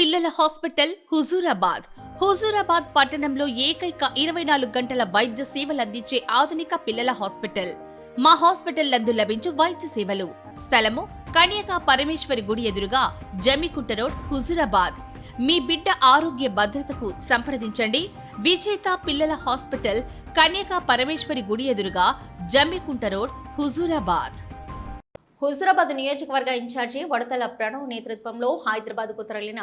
పిల్లల హాస్పిటల్ హుజూరాబాద్ పట్టణంలో ఏకైక 24 గంటల వైద్య సేవలు అందించే ఆధునిక పిల్లల హాస్పిటల్. మా హాస్పిటల్ నందు లభించు వైద్య సేవలు. స్థలము కన్యకా పరమేశ్వరి గుడి ఎదురుగా, జమ్మికుంట రోడ్, హుజూరాబాద్. మీ బిడ్డ ఆరోగ్య భద్రతకు సంప్రదించండి. విజేత పిల్లల హాస్పిటల్, కన్యకా పరమేశ్వరి గుడి ఎదురుగా, జమ్మికుంట రోడ్, హుజూరాబాద్. హుజూరాబాద్ నియోజకవర్గ ఇన్ఛార్జి వడతల ప్రణవ్ నేతృత్వంలో హైదరాబాద్కు తరలిన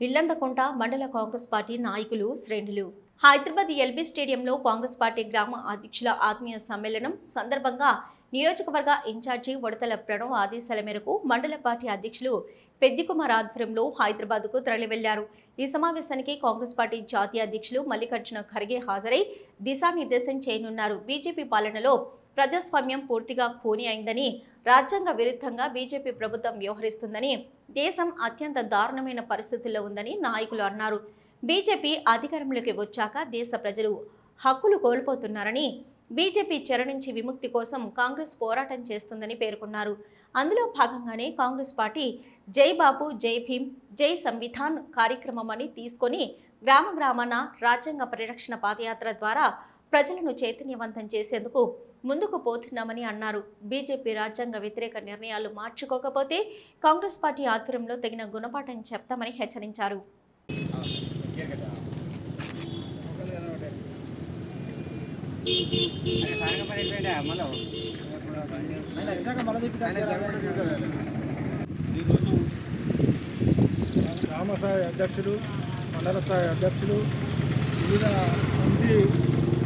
ఇల్లందకుంట మండల కాంగ్రెస్ పార్టీ నాయకులు, శ్రేణులు. హైదరాబాద్ ఎల్బీ స్టేడియంలో కాంగ్రెస్ పార్టీ గ్రామ అధ్యక్షుల ఆత్మీయ సమ్మేళనం సందర్భంగా నియోజకవర్గ ఇన్ఛార్జి వడతల ప్రణవ్ ఆదేశాల మేరకు మండల పార్టీ అధ్యక్షులు పెద్దికుమార్ ఆధ్వర్యంలో హైదరాబాద్కు తరలి వెళ్లారు. ఈ సమావేశానికి కాంగ్రెస్ పార్టీ జాతీయ అధ్యక్షులు మల్లికార్జున ఖర్గే హాజరై దిశానిర్దేశం చేయనున్నారు. బీజేపీ పాలనలో ప్రజాస్వామ్యం పూర్తిగా ఖూనీ అయిందని, రాజ్యాంగ విరుద్ధంగా బీజేపీ ప్రభుత్వం వ్యవహరిస్తుందని, దేశం అత్యంత దారుణమైన పరిస్థితుల్లో ఉందని నాయకులు అన్నారు. బీజేపీ అధికారంలోకి వచ్చాక దేశ ప్రజలు హక్కులు కోల్పోతున్నారని, బీజేపీ చెర నుంచి విముక్తి కోసం కాంగ్రెస్ పోరాటం చేస్తుందని పేర్కొన్నారు. అందులో భాగంగానే కాంగ్రెస్ పార్టీ జై బాపు, జై భీమ్, జై సంవిధాన్ కార్యక్రమమని తీసుకొని గ్రామ గ్రామాన రాజ్యాంగ పరిరక్షణ పాదయాత్ర ద్వారా ప్రజలను చైతన్యవంతం చేసేందుకు ముందుకు పోతున్నామని అన్నారు. బీజేపీ రాజ్యాంగ వ్యతిరేక నిర్ణయాలు మార్చుకోకపోతే కాంగ్రెస్ పార్టీ ఆధ్వర్యంలో తగిన గుణపాఠం చెప్తామని హెచ్చరించారు. గ్రామ స్థాయి అధ్యక్షులు, మండల స్థాయి అధ్యక్షులు, వివిధ మంది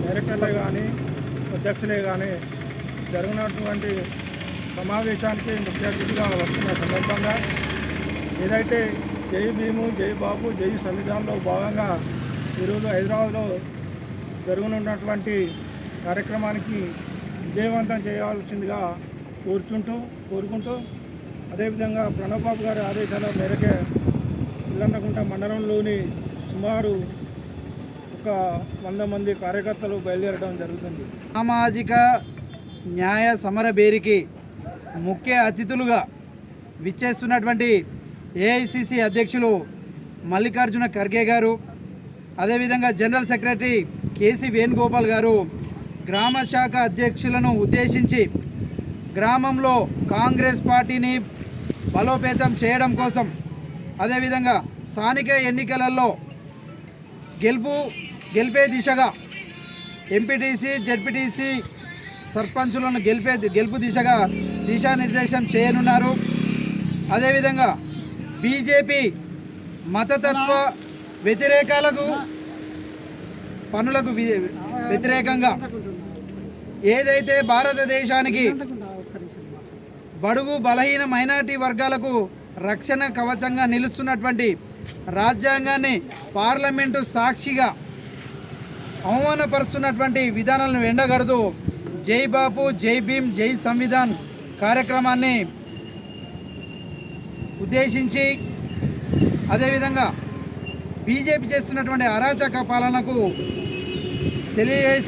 డైరెక్టర్లే కానీ అధ్యక్షులే కానీ జరిగినటువంటి సమావేశానికి ముఖ్య అతిథిగా వస్తున్న సందర్భంగా ఏదైతే జై భీము, జై బాపు, జై సంవిధానంలో భాగంగా ఈరోజు హైదరాబాద్లో జరుగుతున్నటువంటి కార్యక్రమానికి విజయవంతం చేయాల్సిందిగా కోరుకుంటూ అదేవిధంగా ప్రణవ్ బాబు గారి ఆదేశాల మేరకే ఇల్లందకుంట మండలంలోని సుమారు 100 మంది కార్యకర్తలు బయలుదేరడం జరుగుతుంది. సామాజిక న్యాయ సమరబేరికి ముఖ్య అతిథులుగా విచ్చేస్తున్నటువంటి ఏఐసిసి అధ్యక్షులు మల్లికార్జున ఖర్గే గారు, అదేవిధంగా జనరల్ సెక్రటరీ కేసీ వేణుగోపాల్ గారు గ్రామ శాఖ అధ్యక్షులను ఉద్దేశించి గ్రామంలో కాంగ్రెస్ పార్టీని బలోపేతం చేయడం కోసం, అదేవిధంగా స్థానిక ఎన్నికలలో గెలిపే దిశగా ఎంపీటీసీ, జెడ్పీటీసీ సర్పంచులను గెలుపు దిశగా దిశానిర్దేశం చేయనున్నారు. అదేవిధంగా బీజేపీ మతతత్వ పనులకు వ్యతిరేకంగా ఏదైతే భారతదేశానికి బడుగు బలహీన మైనారిటీ వర్గాలకు రక్షణ కవచంగా నిలుస్తున్నటువంటి రాజ్యాంగాన్ని పార్లమెంటు సాక్షిగా అవమానపరుస్తున్నటువంటి విధానాలను ఎండగడుతూ జై బాపు, జై భీమ్, జై సంవిధాన్ కార్యక్రమాన్ని ఉద్దేశించి, అదేవిధంగా బీజేపీ చేస్తున్నటువంటి అరాచక పాలనకు తెలియజేసే